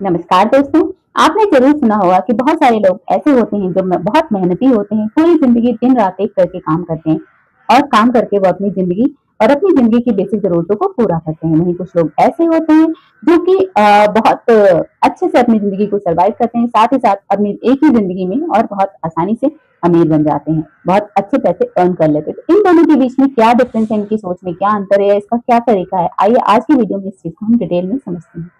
नमस्कार दोस्तों। आपने जरूर सुना होगा कि बहुत सारे लोग ऐसे होते हैं जो बहुत मेहनती होते हैं, पूरी जिंदगी दिन रात एक करके काम करते हैं और काम करके वो अपनी जिंदगी की बेसिक जरूरतों को पूरा करते हैं। वहीं कुछ लोग ऐसे होते हैं जो कि बहुत अच्छे से अपनी जिंदगी को सरवाइव करते हैं, साथ ही साथ अपनी एक ही जिंदगी में और बहुत आसानी से अमीर बन जाते हैं, बहुत अच्छे पैसे अर्न कर लेते हैं। तो इन दोनों के बीच में क्या डिफरेंस है, इनकी सोच में क्या अंतर है, इसका क्या तरीका है, आइए आज की वीडियो में इस चीज को हम डिटेल में समझते हैं।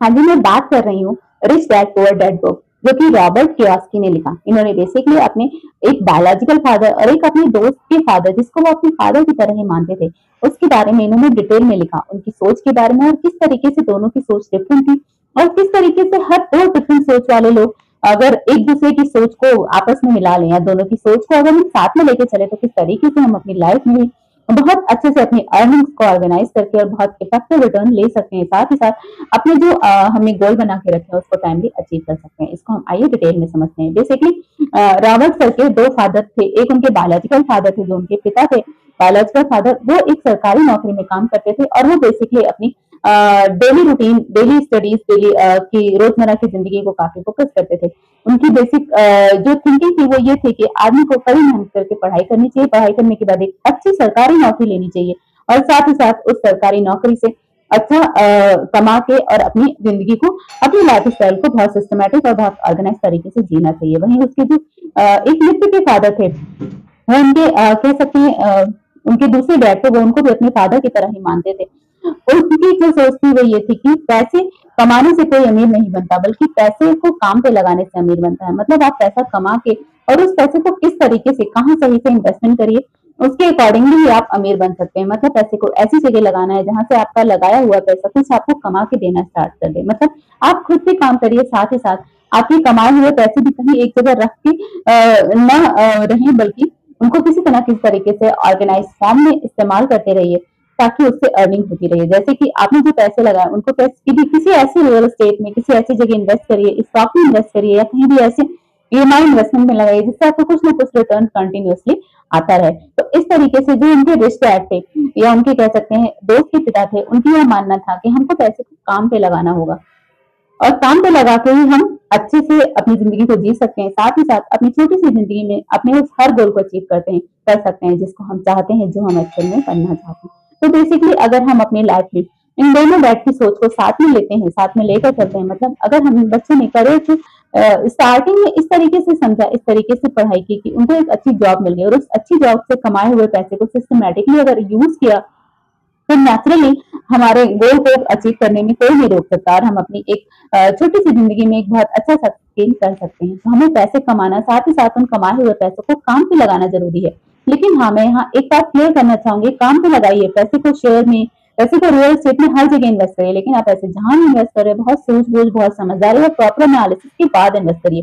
हाँ जी, मैं बात कर रही हूँ rich dad poor dad book, जो कि रॉबर्ट कियोसाकी ने लिखा। इन्होंने बेसिकली अपने एक बायोलॉजिकल फादर और एक अपने दोस्त के फादर, जिसको वो अपने फादर की तरह ही मानते थे, उसके बारे में इन्होंने डिटेल में लिखा, उनकी सोच के बारे में और किस तरीके से दोनों की सोच डिफरेंट थी और किस तरीके से हर दो डिफरेंट सोच वाले लोग अगर एक दूसरे की सोच को आपस में मिला लें या दोनों की सोच को अगर हम साथ में लेके चले तो किस तरीके से हम अपनी लाइफ में बहुत अच्छे से अपनी अर्निंग्स को ऑर्गेनाइज करके और बहुत इफेक्टिव रिटर्न ले सकते हैं, साथ ही साथ अपने जो हमने गोल बना के रखे हैं उसको टाइमली अचीव कर सकते हैं। इसको हम आइए डिटेल में समझते हैं। बेसिकली रॉबर्ट सर के दो फादर थे, एक उनके बायोलॉजिकल फादर थे, जो उनके पिता थे बायोलॉजिकल फादर, वो एक सरकारी नौकरी में काम करते थे और वो बेसिकली अपनी daily routine, daily studies, daily की रोजमर्रा की जिंदगी को काफी फोकस करते थे। उनकी बेसिक जो थिंकिंग थी वो ये थी कि आदमी को कड़ी मेहनत करके पढ़ाई करनी चाहिए, पढ़ाई करने के बाद एक अच्छी सरकारी नौकरी लेनी चाहिए और साथ ही साथ उस सरकारी नौकरी से अच्छा कमा के और अपनी जिंदगी को, अपनी लाइफ स्टाइल को बहुत सिस्टमेटिक और बहुत ऑर्गेनाइज तरीके से जीना चाहिए। वहीं उसके जो एक मित्र के फादर थे, वो उनके कह सकते हैं उनके दूसरे डैड थे, वो उनको भी अपने फादर की तरह ही मानते थे। उनकी जो सोच थी वो ये थी कि पैसे कमाने से कोई अमीर नहीं बनता, बल्कि पैसे को काम पे लगाने से अमीर बनता है। मतलब आप पैसा कमा के और उस पैसे को किस तरीके से, कहाँ सही से इन्वेस्टमेंट करिए, उसके अकॉर्डिंगली ही आप अमीर बन सकते हैं। मतलब पैसे को ऐसी जगह लगाना है जहां से आपका लगाया हुआ पैसा कुछ आपको कमा के देना स्टार्ट कर दे। मतलब आप खुद भी काम करिए, साथ ही साथ आपके कमाए हुए पैसे भी कहीं एक जगह रख के न रहे, बल्कि उनको किसी तरह किसी तरीके से ऑर्गेनाइज फॉर्म में इस्तेमाल करते रहिए ताकि उससे अर्निंग होती रहे। जैसे कि आपने जो पैसे लगाए उनको किसी ऐसे रियल एस्टेट में, किसी ऐसी जगह इन्वेस्ट करिए, स्टॉक में इन्वेस्ट करिए या कहीं भी ऐसे ईएमआई इन्वेस्टमेंट में लगाइए जिससे आपको कुछ ना कुछ रिटर्न कंटिन्यूअसली आता रहे। तो इस तरीके से जो उनके रिच डैड थे या उनके कह सकते हैं दोस्त के पिता थे, उनकी यह मानना था कि हमको पैसे को काम पे लगाना होगा और काम पे लगा के ही हम अच्छे से अपनी जिंदगी को जी सकते हैं, साथ ही साथ अपनी छोटी सी जिंदगी में अपने उस हर गोल को अचीव कर सकते हैं जिसको हम चाहते हैं, जो हम एक्चुअल में बनना चाहते हैं। तो बेसिकली अगर हम अपनी लाइफ में इन दोनों डैड की सोच को साथ में लेते हैं, साथ में लेकर चलते हैं, मतलब अगर हम बच्चे ने करे तो स्टार्टिंग में इस तरीके से समझा, इस तरीके से पढ़ाई की कि उनको एक अच्छी जॉब मिल गई और उस अच्छी जॉब से कमाए हुए पैसे को सिस्टमेटिकली अगर यूज किया तो नेचुरली हमारे गोल को अचीव करने में कोई नहीं रोक सकता और हम अपनी एक छोटी सी जिंदगी में एक बहुत अच्छा सक्सेस कर सकते हैं। तो हमें पैसे कमाना, साथ ही साथ उन कमाए हुए पैसों को काम पे लगाना जरूरी है। लेकिन हाँ, मैं यहाँ एक बात क्लियर करना चाहूंगी, काम पे लगाइए पैसे को, शेयर में, पैसे को रियल एस्टेट में, हर जगह इन्वेस्ट करिए, लेकिन आप पैसे जहां भी इन्वेस्ट करें बहुत सूझबूझ, बहुत समझदारी और प्रॉपर एनालिसिस के बाद इन्वेस्ट करिए।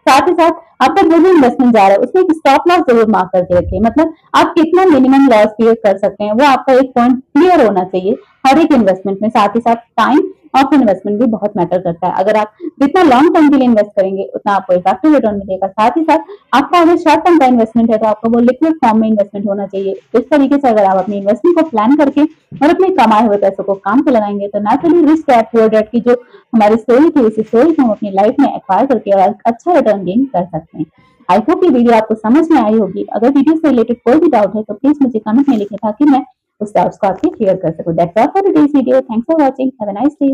साथ ही साथ आपका जो भी इन्वेस्टमेंट जा रहा है उसमें एक स्टॉप लॉस जरूर मार्क करके रखिए। मतलब आप कितना मिनिमम लॉस क्लियर कर सकते हैं वो आपका एक पॉइंट क्लियर होना चाहिए हर एक इन्वेस्टमेंट में। साथ ही साथ टाइम ऑफ इन्वेस्टमेंट भी बहुत मैटर करता है। अगर आप जितना लॉन्ग टर्म के लिए इन्वेस्ट करेंगे उतना आपको इफेक्टिव रिटर्न मिलेगा। साथ ही साथ आपका अगर शॉर्ट टर्म का इन्वेस्टमेंट है तो आपको वो लिक्विड फॉर्म में इन्वेस्टमेंट होना चाहिए। इस तरीके से अगर आप अपनी इन्वेस्टमेंट को प्लान करके और अपने कमाए हुए पैसों को काम पे लगाएंगे तो naturally rich dad poor dad की जो हमारी स्टोरी थी उसी स्टोरी को हम अपनी लाइफ में एक्वायर करके और अच्छा रिटर्न गेन कर सकते हैं। आई होप ये वीडियो आपको समझ में आई होगी। अगर वीडियो से रिलेटेड कोई भी डाउट है तो प्लीज मुझे कमेंट में लिखें ताकि मैं उस डाउट्स को आपसे क्लियर कर सकूं। That's all for today's video. Thanks for watching. Have a nice day.